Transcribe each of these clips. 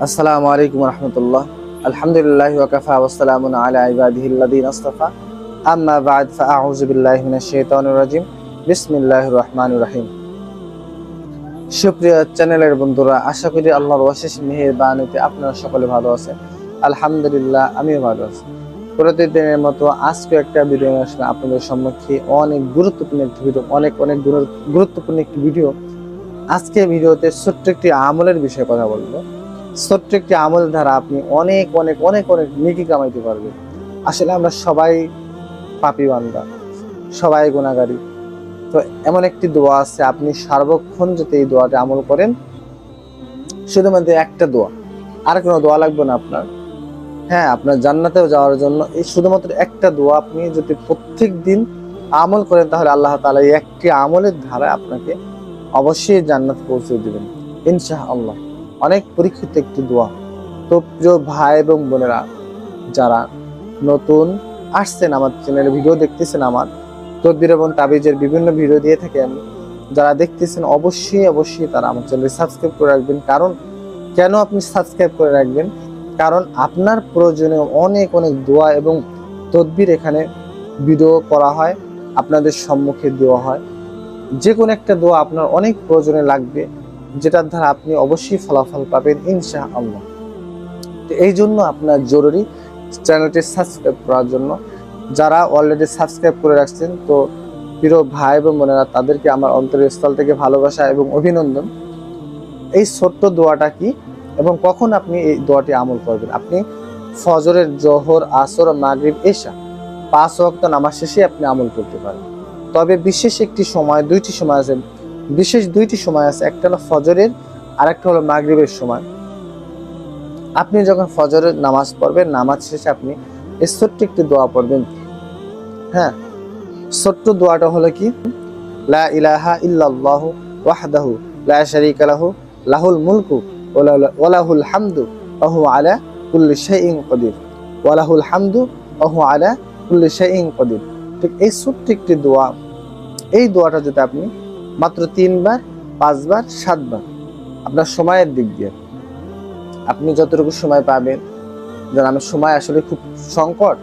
আসসালামু আলাইকুম রহমতুল্লাহ। আলহামদুলিল্লাহ ওয়াকাফা ওয়াসসালামুন আলা ইবাদিহিল্লাযীনা ইসতাফা আম্মা বা'দ ফাআউযু বিল্লাহি মিনাশ শাইতানির রাজিম বিসমিল্লাহির রহমানির রহিম। সুপ্রিয় চ্যানেলের বন্ধুরা, আশা করি আল্লাহর অশেষ মেহেরবানিতে আপনারা সকলে ভালো আছেন। আলহামদুলিল্লাহ, আমিও ভালো আছি। প্রতিদিনের মতো আজকে একটা ভিডিও নিয়ে আসলাম আপনাদের সম্মুখে। অনেক গুরুত্বপূর্ণ একটি ভিডিও, অনেক গুরুত্বপূর্ণ একটি ভিডিও। আজকে ভিডিওতে ছোট্ট একটি আমলের বিষয়ে কথা বলবো। ছোট্ট একটি আমল দ্বারা আপনি অনেক অনেক অনেক অনেক নেকি কামাইতে পারবেন। আসলে আমরা সবাই পাপী বান্দা, সবাই গুনাহগারী। তো এমন একটি দোয়া আছে, আপনি সার্বক্ষণ যদি এই দোয়াটা আমল করেন, শুধুমাত্র একটা দোয়া, আর কোনো দোয়া লাগবে না আপনার। হ্যাঁ, আপনার জান্নাতেও যাওয়ার জন্য এই শুধুমাত্র একটা দোয়া আপনি যদি প্রত্যেক দিন আমল করেন, তাহলে আল্লাহ তাআলা এই একটি আমলের ধারা আপনাকে অবশ্যই জান্নাত পৌঁছে দিবেন ইনশাআল্লাহ। অনেক পরীক্ষিত একটি দোয়া। তো প্রিয় ভাই এবং বোনেরা, যারা নতুন আসছেন আমার চ্যানেলে ভিডিও দেখতেছেন, আমার তদবির এবং তাবিজের বিভিন্ন ভিডিও দিয়ে থাকি আমি, যারা দেখতেছেন অবশ্যই তারা আমার চ্যানেলে সাবস্ক্রাইব করে রাখবেন। কারণ কেন আপনি সাবস্ক্রাইব করে রাখবেন? কারণ আপনার প্রয়োজনীয় অনেক অনেক দোয়া এবং তদবির এখানে ভিডিও করা হয়, আপনাদের সম্মুখে দেওয়া হয়। যে কোনো একটা দোয়া আপনার অনেক প্রয়োজনে লাগবে, যেটার দ্বারা আপনি অবশ্যই ফলাফল পাবেন ইনশাআল্লাহ। তো এই জন্য আপনার জরুরি চ্যানেলটি সাবস্ক্রাইব করার জন্য। যারা অলরেডি সাবস্ক্রাইব করে রাখছেন, তো প্রিয় ভাই এবং বোনেরা, তাদেরকে আমার অন্তরের স্থল থেকে ভালোবাসা এবং অভিনন্দন। এই ছোট্ট দোয়াটা কি এবং কখন আপনি এই দোয়াটি আমল করবেন? আপনি ফজরের, জোহর, আসর, মাগরিব, এশা 5 ওয়াক্ত নামাজ শেষে আপনি আমল করতে পারেন। তবে বিশেষ একটি সময়, দুইটি সময় আছে, বিশেষ দুইটি সময় আছে। একটা হলো ফজরের, আর একটা হলো মাগরিবের সময়। আপনি যখন ফজরের নামাজ পড়বেন, নামাজ শেষে আপনি এই ছোট্ট একটি দোয়া পড়বেন। হ্যাঁ, ছোট্ট দোয়াটা হলো কি? লা ইলাহা ইল্লাল্লাহু ওয়াহদাহু লা শারীকা লাহু লাহুল মুলকু ওয়া লাহুল হামদু ওয়া হুয়া আলা কুল্লি শাইইন কাদির। ওয়া লাহুল হামদু ওয়া হুয়া আলা কুল্লি শাইইন কাদির। ঠিক এই ছোট্ট একটি দোয়া, এই দোয়াটা যদি আপনি মাত্র 3 বার, 5 বার, 7 বার, আপনার সময়ের দিক দিয়ে আপনি যতটুকু সময় পাবেন, যেন আমার সময় আসলে খুব সংকট,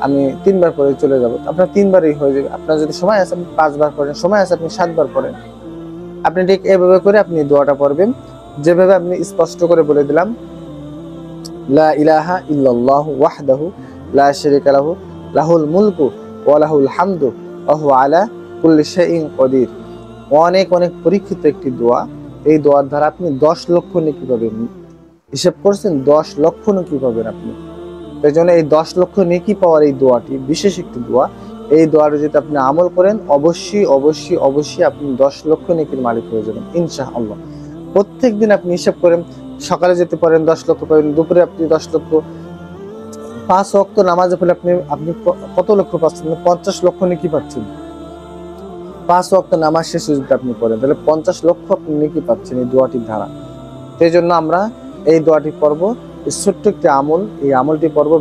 আমি 3 বার পরে চলে যাব, আপনার 3 বারই হয়ে যাবে। আপনার যদি সময় আছে আপনি 5 বার পড়েন, সময় আছে আপনি 7 বার পড়েন। আপনি ঠিক এভাবে করে আপনি দোয়াটা পড়বেন, যেভাবে আপনি স্পষ্ট করে বলে দিলাম, লা ইলাহা ইল্লাল্লাহু ওয়াহদাহু লা শারীকা লাহু লাহুল মুলকু ওয়া লাহুল হামদু ওয়া হুয়া আলা কুল্লি শাইইন কাদির। অনেক অনেক পরীক্ষিত একটি দোয়া। এই দোয়ার দ্বারা আপনি 10 লক্ষ নেকি পাবেন। হিসাব করছেন, 10 লক্ষ নেকি পাবেন আপনি। এই জন্য এই 10 লক্ষ নেকি পাওয়ার এই দোয়াটি বিশেষ একটি দোয়া। এই দোয়াটা যদি আপনি আমল করেন, অবশ্যই আপনি 10 লক্ষ নেকির মালিক হয়ে যাবেন ইনশাআল্লাহ। প্রত্যেক দিন আপনি হিসাব করেন, সকালে যেতে পারেন 10 লক্ষ পাবেন, দুপুরে আপনি 10 লক্ষ, 5 ওয়াক্ত নামাজে পড়লে আপনি কত লক্ষ পাচ্ছেন? 50 লক্ষ নেকি পাচ্ছেন। 5 ওয়াক্ত নামাজ শেষে যদি আপনি পড়েন, তাহলে 50 লক্ষ আপনি নেকি পাচ্ছেন এই দোয়াটির দ্বারা। সেই জন্য আমরা এই দোয়াটি পড়বো, এই ছোট্ট একটি আমল, এই আমলটি পড়বো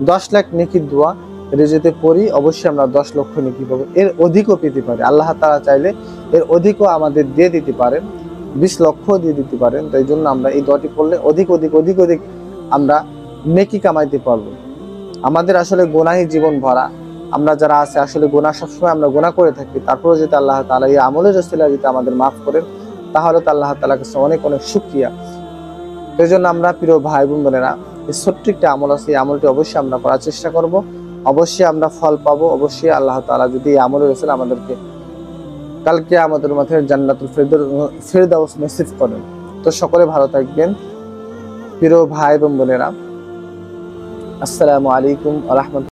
10 লাখ নেকির দোয়া। এটা যদি পড়ি, অবশ্যই আমরা 10 লক্ষ নেকি পাবো। এর অধিকও পেতে পারে, আল্লাহ তাআলা চাইলে এর অধিকও আমাদের দিয়ে দিতে পারেন, 20 লক্ষ দিয়ে দিতে পারেন। তাই জন্য আমরা এই দোয়াটি পড়লে অধিক আমরা নেকি কামাইতে পারবো। আমাদের আসলে গুনাহি জীবন ভরা, আমরা যারা আছে আসলে গুনাহ, সবসময় আমরা গুনাহ করে থাকি। তারপরে যদি আল্লাহ তাআলা এই আমলের ওসিলায় যদি আমাদের মাফ করেন, তাহলে তো আল্লাহ তাআলার কাছে অনেক অনেক শুকরিয়া। এই জন্য আমরা প্রিয় ভাই বোনেরা, এই ছোট্ট একটা আমল আছে, এই আমলটি অবশ্যই আমরা করার চেষ্টা করব। অবশ্যই আমরা ফল পাবো। অবশ্যই আল্লাহ তাআলা যদি এই আমলের ওসিলায় আমাদেরকে কালকে আমাদের মাথায় জান্নাতুল ফেরদাউস নসিব করেন। তো সকলে ভালো থাকবেন প্রিয় ভাই এবং বোনেরা। আসসালামু আলাইকুম ওয়া রাহমাতুল্লাহ।